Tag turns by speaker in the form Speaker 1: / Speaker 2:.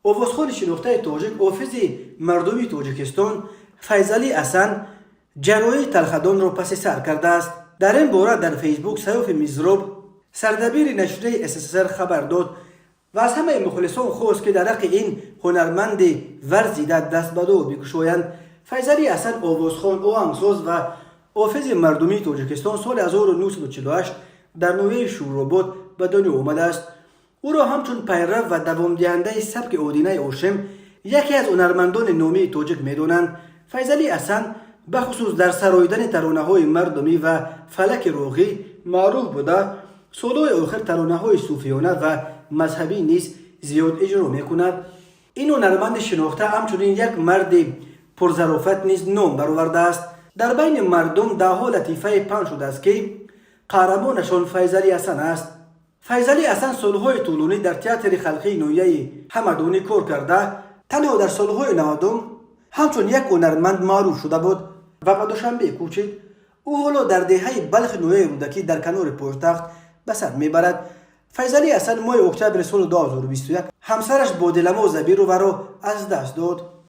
Speaker 1: آوازخوان شناخته تاجیک حافظ مردمی تاجیکستان فیضعلی حسن جراح تلخدان را پس سر کرده است. در این باره در فیسبوک سیاف میزروب سردبیر نشریه SSR خبر داد و از همه مخلصان خواست که در حق این هنرمند ورزیده دست به دعا بکشایند. فیضعلی حسن آوازخوان، آهنگساز و حافظ مردمی تاجیکستان سال 1948 در نوحه شوراباد به دنیا آمده است. او را همچون پیرو و دوام دهنده سبک آدینه اوشم یکی از هنرمندان نامی تاجیک می‌دانند. فیضعلی حسن به خصوص در سراییدن ترانه‌های مردمی و فلک راغی معروف بوده. سالهای آخر ترانه‌های صوفیانه و مذهبی نیز زیاد اجرا می‌کند. این هنرمند شناخته همچنین یک مرد پرظرافت نیز نام برآورده است. در بین مردم در حال لطیفه پنج شده است که قهرمانشان فیضعلی حسن است. فیضعلی حسن سالهای طولانی در تئاتر خلقی نویه همدانی کار کرده. تنها در سالهای 90 همچون یک هنرمند معروف شده بود و به دوشنبه کوچک. او حالا در دهه بلخ نویه رودکی در کنار پایتخت به سر میبرد. فیضعلی حسن ماه اکتبر سال 2021 همسرش با دلما زبیر رو از دست داد.